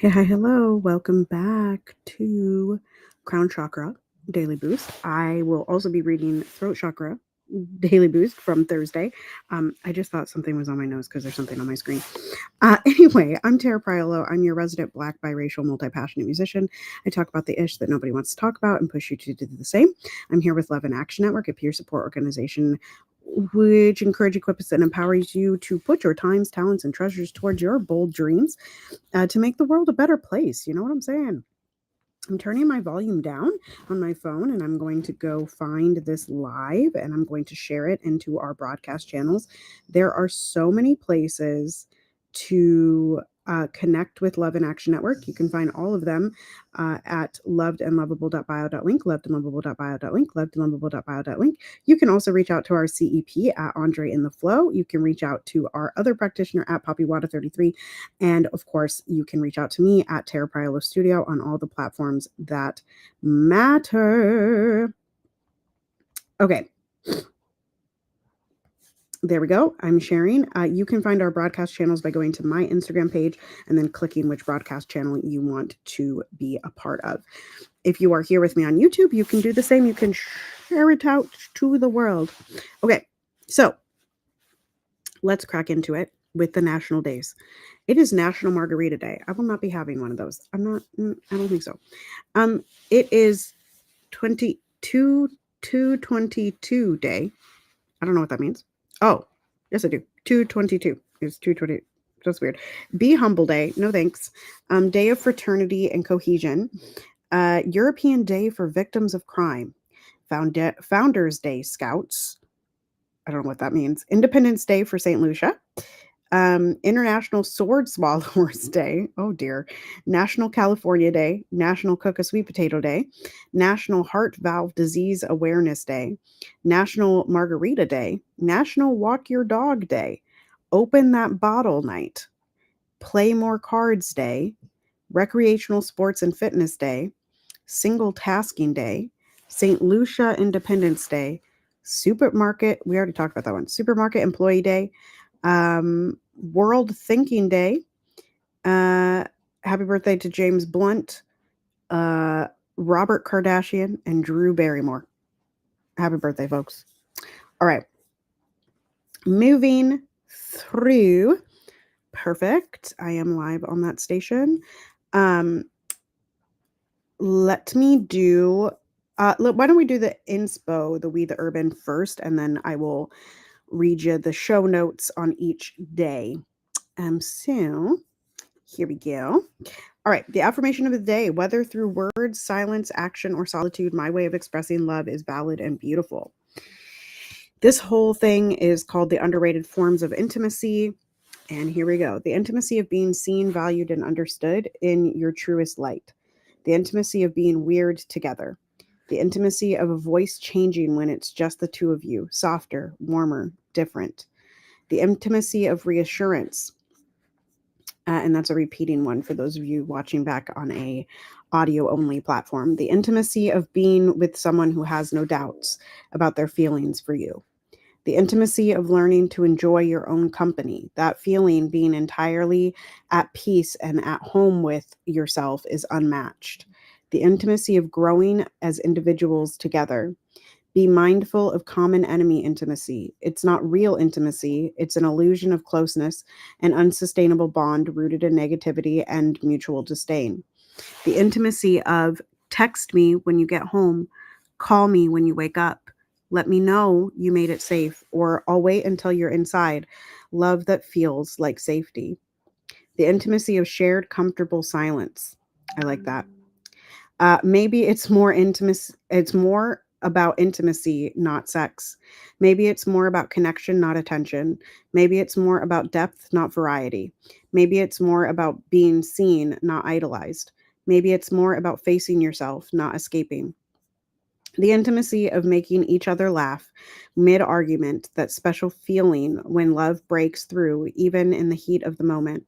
Hey, hi, hello. Welcome back to Crown Chakra Daily Boost. I will also be reading Throat Chakra Daily Boost from Thursday. I just thought something was on my nose because there's something on my screen. Anyway, I'm Tara Priolo. I'm your resident Black biracial multi-passionate musician. I talk about the ish that nobody wants to talk about and push you to do the same. I'm here with Love and Action Network, a peer support organization which encourage, equips, and empowers you to put your times, talents, and treasures towards your bold dreams to make the world a better place. You know what I'm saying? I'm turning my volume down on my phone and I'm going to go find this live and I'm going to share it into our broadcast channels. There are so many places to connect with Love and Action Network. You can find all of them at lovedandlovable.bio.link, lovedandlovable.bio.link, lovedandlovable.bio.link. You can also reach out to our CEP at Andre in the Flow. You can reach out to our other practitioner at PWYC. And of course, you can reach out to me at Tara Priolo Studio on all the platforms that matter. Okay. There we go. I'm sharing. You can find our broadcast channels by going to my Instagram page and then clicking which broadcast channel you want to be a part of. If you are here with me on YouTube, you can do the same. You can share it out to the world. Okay. So let's crack into it with the national days. It is National Margarita Day. I will not be having one of those. I don't think so. It is 222 day. I don't know what that means. Oh, yes, I do. 222 is 220. That's weird. Be Humble Day. No thanks. Day of Fraternity and Cohesion. European Day for Victims of Crime. Founders Day Scouts. I don't know what that means. Independence Day for St. Lucia. International Sword Swallowers Day. Oh dear. National California Day. National Cook a Sweet Potato Day. National Heart Valve Disease Awareness Day. National Margarita Day. National Walk Your Dog Day. Open That Bottle Night. Play More Cards Day. Recreational Sports and Fitness Day. Single Tasking Day. St. Lucia Independence Day. Supermarket, we already talked about that one. Supermarket Employee Day. World Thinking Day. Happy birthday to James Blunt, Robert Kardashian, and Drew Barrymore. Happy birthday, folks. All right. Moving through. Perfect. I am live on that station. Let me do. Why don't we do the inspo, the We the Urban first, and then I will read you the show notes on each day. So here we go. All right, the affirmation of the day: whether through words, silence, action, or solitude, my way of expressing love is valid and beautiful. This whole thing is called the underrated forms of intimacy. And here we go. The intimacy of being seen, valued, and understood in your truest light. The intimacy of being weird together. The intimacy of a voice changing when it's just the two of you, softer, warmer, different. The intimacy of reassurance. And that's a repeating one for those of you watching back on a audio only platform. The intimacy of being with someone who has no doubts about their feelings for you. The intimacy of learning to enjoy your own company, that feeling being entirely at peace and at home with yourself is unmatched. The intimacy of growing as individuals together. Be mindful of common enemy intimacy. It's not real intimacy, it's an illusion of closeness, an unsustainable bond rooted in negativity and mutual disdain. The intimacy of text me when you get home, call me when you wake up. Let me know you made it safe, or I'll wait until you're inside. Love that feels like safety. The intimacy of shared, comfortable silence. I like that. Maybe it's more intimacy. It's more about intimacy, not sex. Maybe it's more about connection, not attention. Maybe it's more about depth, not variety. Maybe it's more about being seen, not idolized. Maybe it's more about facing yourself, not escaping. The intimacy of making each other laugh mid argument, that special feeling when love breaks through, even in the heat of the moment.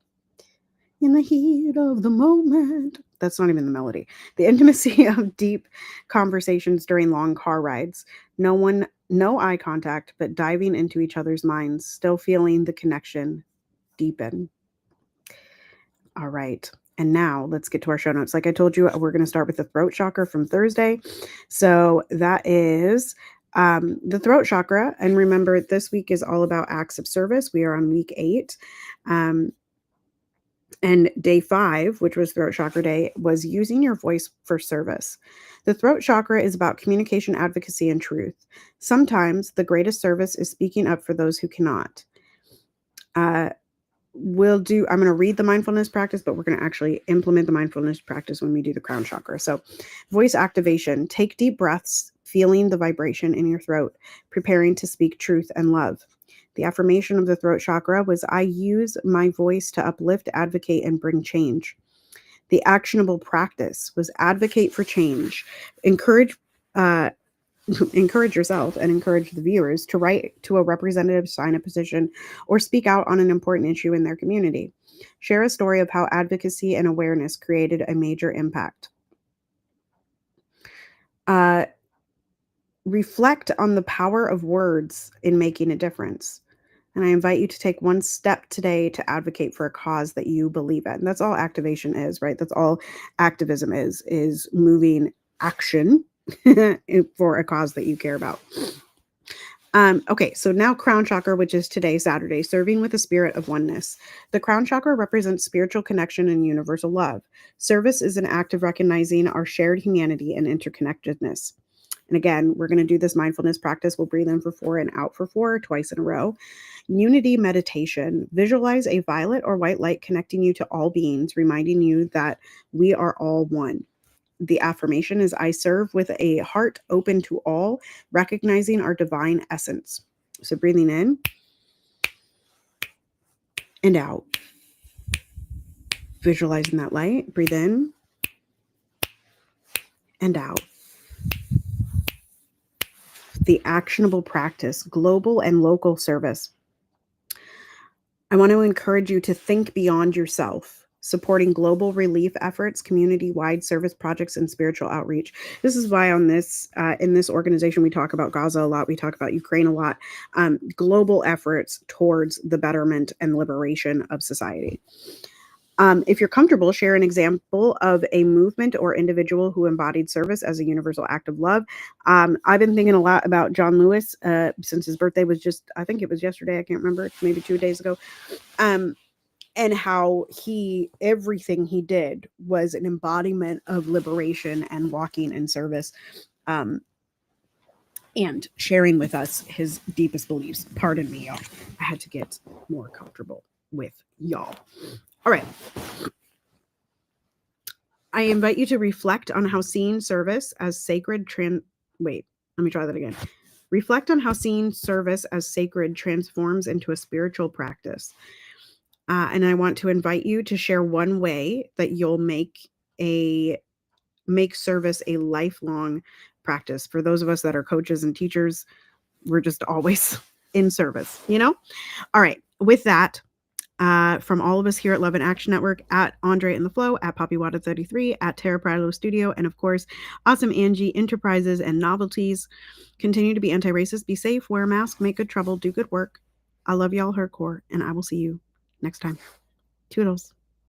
In the heat of the moment. That's not even the melody. The intimacy of deep conversations during long car rides. No eye contact, but diving into each other's minds, still feeling the connection deepen. All right. And now let's get to our show notes. Like I told you, we're going to start with the throat chakra from Thursday. So that is the throat chakra. And remember, this week is all about acts of service. We are on week 8. And day 5, which was throat chakra day, was using your voice for service. The throat chakra is about communication, advocacy, and truth. Sometimes the greatest service is speaking up for those who cannot. I'm going to read the mindfulness practice, but we're going to actually implement the mindfulness practice when we do the crown chakra. So voice activation, take deep breaths, feeling the vibration in your throat, preparing to speak truth and love. The affirmation of the throat chakra was, I use my voice to uplift, advocate, and bring change. The actionable practice was advocate for change, encourage yourself and encourage the viewers to write to a representative, sign a petition, or speak out on an important issue in their community. Share a story of how advocacy and awareness created a major impact. Reflect on the power of words in making a difference. And I invite you to take one step today to advocate for a cause that you believe in. That's all activation is, right? That's all activism is moving action for a cause that you care about. Okay, so now crown chakra, which is today, Saturday, serving with a spirit of oneness. The crown chakra represents spiritual connection and universal love. Service is an act of recognizing our shared humanity and interconnectedness. And again, we're going to do this mindfulness practice. We'll breathe in for 4 and out for 4 twice in a row. Unity meditation. Visualize a violet or white light connecting you to all beings, reminding you that we are all one. The affirmation is, I serve with a heart open to all, recognizing our divine essence. So breathing in and out. Visualizing that light. Breathe in and out. The actionable practice, global and local service. I want to encourage you to think beyond yourself, supporting global relief efforts, community-wide service projects, and spiritual outreach. This is why on this, in this organization, we talk about Gaza a lot. We talk about Ukraine a lot. Global efforts towards the betterment and liberation of society. If you're comfortable, share an example of a movement or individual who embodied service as a universal act of love. I've been thinking a lot about John Lewis since his birthday was just, I think it was yesterday. I can't remember, maybe 2 days ago. And how everything he did was an embodiment of liberation and walking in service, and sharing with us his deepest beliefs. Pardon me, y'all. I had to get more comfortable with y'all. All right. I invite you to reflect on how seeing service as sacred Reflect on how seeing service as sacred transforms into a spiritual practice. And I want to invite you to share one way that you'll make service a lifelong practice. For those of us that are coaches and teachers, we're just always in service, you know? All right. With that, from all of us here at Love and Action Network, at Andre and the Flow, at PoppyWada33, at Tara Priolo Studio, and of course, Awesome Angie Enterprises and Novelties. Continue to be anti-racist, be safe, wear a mask, make good trouble, do good work. I love y'all hardcore, and I will see you next time. Toodles.